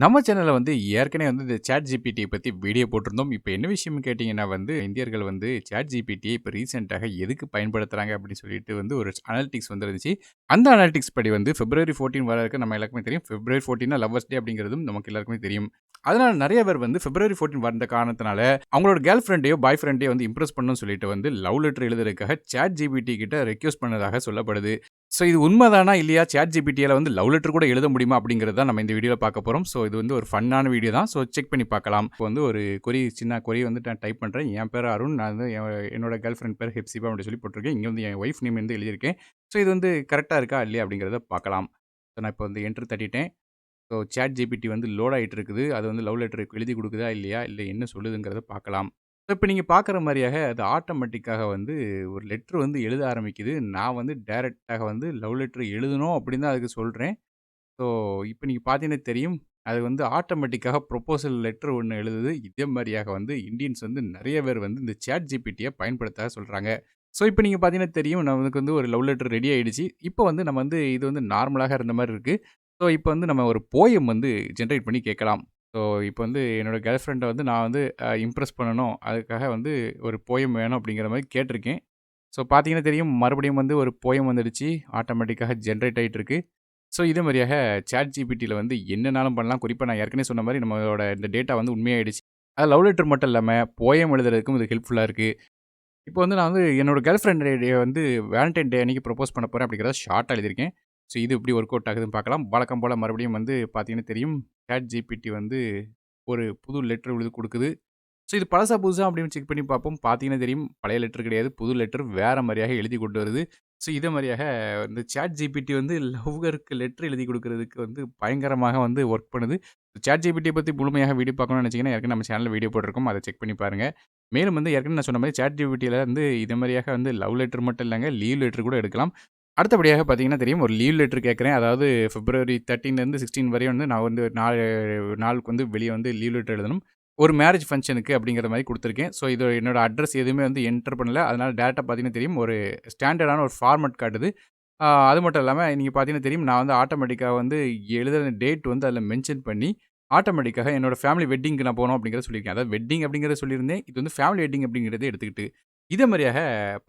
நம்ம சேனல்ல ஏற்கனவே இந்த ChatGPT பத்தி வீடியோ போட்டிருந்தோம். இப்ப என்ன விஷயம்னு கேட்டீங்கன்னா இந்தியர்கள் ChatGPT இப்ப ரீசென்ட்டாக எதுக்கு பயன்படுத்துறாங்க அப்படின்னு சொல்லிட்டு ஒரு அனலிட்டிக்ஸ் வந்துருந்துச்சு. அந்த அனலிட்டிக்ஸ் படி பிப்ரவரி 14 வர இருக்கு நம்ம எல்லாருக்குமே தெரியும். பிப்ரவரி 14னா லவ்வர்ஸ் டே அப்படிங்கிறதும் நமக்கு எல்லாருக்குமே தெரியும். அதனால நெறைய பேர் பிப்ரவரி 14 வந்த காரணத்தினால, அவங்களோட கேர்ள் ஃபிரெண்டையோ, பாய் ஃபிரெண்டையோ இம்ப்ரெஸ் பண்ணணும்னு சொல்லிட்டு லவ் லெட்டர் எழுதுறதுக்காக ChatGPT கிட்ட ரெக்வெஸ்ட் பண்ணதாக சொல்லப்படுது. ஸோ இது உண்மதானா? இல்லையா? ChatGPTயால லவ் லெட்டர் கூட எழுத முடியுமா? அப்படிங்கிறது தான் நம்ம இந்த வீடியோல பார்க்க போறோம். ஸோ இது ஒரு ஃபன்னான வீடியோ தான். ஸோ செக் பண்ணி பார்க்கலாம். இப்போ ஒரு சின்ன கொரி நான் டைப் பண்றேன். என் பேரு அருண். நான் என்னோட கேர்ள் ஃபிரெண்ட் பேரு ஹெப்சிபா அப்படின்னு சொல்லி போட்டிருக்கேன். இங்க என் ஒய்ஃப் நேம் எழுதியிருக்கேன். ஸோ இது கரெக்ட்டா இருக்கா? இல்லையா? அப்படிங்கிறத பார்க்கலாம். ஸோ நான் இப்போ என்டர் தட்டிட்டேன். ஸோ ChatGPT லோட் ஆயிட்டு இருக்குது. அது லவ் லெட்டர் எழுதி குடுக்குதா? இல்லையா? இல்ல என்ன சொல்லுதுங்கிறத பார்க்கலாம். ஸோ இப்ப நீங்க பார்க்குற மாரியாக அது ஆட்டோமேட்டிக்காக ஒரு லெட்டர் எழுத ஆரம்பிக்குது. நான் டைரக்ட்டாக லவ் லெட்டர் எழுதணும் அப்படின்னு தான் அதுக்கு சொல்றேன். ஸோ இப்ப நீங்க பார்த்தீங்கன்னா தெரியும். அது ஆட்டோமேட்டிக்காக ப்ரொபோசல் லெட்டர் ஒண்ணு எழுதுது. இதே மாரியாக இந்தியன்ஸ் நெறைய பேர் இந்த ChatGPTய பயன்படுத்த சொல்றாங்க. ஸோ இப்ப நீங்க பார்த்தீங்கன்னா தெரியும். நமக்கு ஒரு லவ் லெட்டர் ரெடி ஆயிடுச்சு. இப்ப நம்ம இது நார்மலாக இருந்த மாரி இருக்கு. ஸோ இப்ப நம்ம ஒரு போயம் ஜெனரேட் பண்ணி கேட்கலாம். ஸோ இப்ப என்னோட கேர்ள் ஃபிரெண்ட நான் இம்ப்ரெஸ் பண்ணணும். அதுக்காக ஒரு போயம் வேணும் அப்படிங்கிற மாரி கேட்டிருக்கேன். ஸோ பார்த்தீங்கன்னா தெரியும். மறுபடியும் ஒரு போயம் வந்துடுச்சு. ஆட்டோமேட்டிக்காக ஜெனரேட் ஆயிட்டு இருக்கு. ஸோ இதே மாரியாக ChatGPTல என்னனாலும் பண்ணலாம். குறிப்பா நான் ஏற்கனவே சொன்ன மாரி நம்மளோட இந்த டேட்டா உண்மையாயிடுச்சு. அது லவ் லெட்டர் மட்டும் இல்லாம, போயம் எழுதுறதுக்கும் இது ஹெல்ப்ஃபுல்லா இருக்கு. இப்போ நான் என்னோட கேர்ள் ஃபிரெண்ட் டே வேலண்டைன் டே அன்னைக்கு ப்ரொபோஸ் பண்ண போறேன் அப்படிங்கிறத ஷார்ட்டா எழுதியிருக்கேன். ஸோ இது எப்படி ஒர்க் அவுட் ஆகுதுன்னு பார்க்கலாம். வழக்கம் போல மறுபடியும் பார்த்தீங்கன்னா தெரியும். ChatGPT ஒரு புது லெட்டர் எழுதி குடுக்குது. ஸோ இது பழசா, புதுசா அப்படின்னு செக் பண்ணி பார்ப்போம். பார்த்தீங்கன்னா தெரியும். பழைய லெட்டர் கிடையாது. புது லெட்டர் வேற மாரியாக எழுதி கொண்டு வருது. ஸோ இதே மாரியாக இந்த ChatGPT லவ்வருக்கு லெட்டர் எழுதி குடுக்குறதுக்கு பயங்கரமாக ஒர்க் பண்ணுது. ChatGPT பத்தி முழுமையாக வீடியோ பார்க்கணும்னு நினைச்சீங்கன்னா, ஏற்கனவே நம்ம சேனல்ல வீடியோ போட்டிருக்கோம். அத செக் பண்ணி பாருங்க. மேலும் ஏற்கனவே நான் சொன்ன மாரி ChatGPTல இதே மாரியாக லவ் லெட்டர் மட்டும் இல்லங்க, லீவ் லெட்டர் கூட எடுக்கலாம். அடுத்தபடியாக பார்த்தீங்கன்னா தெரியும். ஒரு லீவ் லெட்டர் கேட்கிறேன். அதாவது பிப்ரவரி 13லேருந்து 16 வரையும் நான் 4 நாளுக்கு வெளிய லீவ் லெட்டர் எழுதணும். ஒரு மேரேஜ் ஃபங்ஷனுக்கு அப்படிங்கிற மாரி குடுத்துருக்கேன். ஸோ இது என்னோட அட்ரஸ் எதுவுமே என்டர் பண்ணல. அதனால டைரக்ட்டா பார்த்தீங்கன்னா தெரியும். ஒரு ஸ்டாண்டர்டான ஒரு ஃபார்மேட் காட்டுது. அது மட்டும் இல்லாம நீங்க பார்த்தீங்கன்னா தெரியும். நான் ஆட்டோமேட்டிக்கா எழுதுன டேட் அதில மென்ஷன் பண்ணி, ஆட்டோமேட்டிக்காக என்னோட ஃபேமிலி வெட்டிங்க்கு நான் போணும் அப்படிங்கிறத சொல்லியிருக்கேன். அதாவது வெட்டிங் அப்படிங்கிறத சொல்லியிருந்தேன். இது ஃபேமிலி வெட்டிங் அப்படிங்கிறத எடுத்துக்கிட்டு, இதே மாரியாக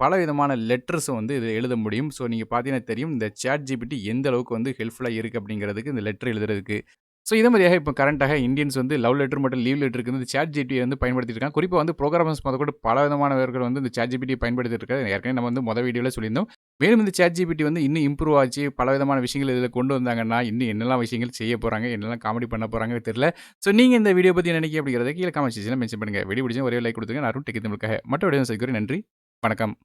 பலவிதமான லெட்டர்ஸும் இதில எழுத முடியும். ஸோ நீங்க பார்த்தீங்கன்னா தெரியும். இந்த ChatGPT எந்த அளவுக்கு ஹெல்ப்ஃபுல்லா இருக்கு அப்படிங்கிறதுக்கு இந்த லெட்டர் எழுதுறதுக்கு. ஸோ இதே மாரியாக இப்போ கரண்ட்டாக இந்தியன்ஸ் லவ் லெட்டர் மற்றும் லீவ் லெட்டருக்கு ChatGPT பயன்படுத்திட்டு இருக்காங்க. குறிப்பா புரோகிராமர்ஸ் முதற்கொண்டு பலவிதமானவர்கள் இந்த ChatGPT பயன்படுத்திட்டு இருக்காங்க. ஏற்கனவே நம்ம மொத வீடியோல சொல்லியிருந்தோம். மேலும் இந்த ChatGPT இன்னும் இம்ப்ரூவ் ஆச்சு. பலவிதமான விஷயங்கள் இதில கொண்டு வந்தாங்கன்னா, இன்னும் என்னெல்லாம் விஷயங்கள் செய்ய போறாங்க, என்னெல்லாம் காமெடி பண்ண போறாங்கன்னு தெரியல. ஸோ நீங்க இந்த வீடியோ பத்தி என்ன நினைக்கிறீங்க அப்படிங்கிறத கீழ காமெண்ட் செக்ஷன்ல மென்ஷன் பண்ணுங்க. வீடியோ பிடிச்சா ஒரே லைக் குடுத்துருங்க. நான் அருண் டெக் தமிழுக்காக மற்ற வீடியோவில் சந்திக்கிறேன். நன்றி. வணக்கம்.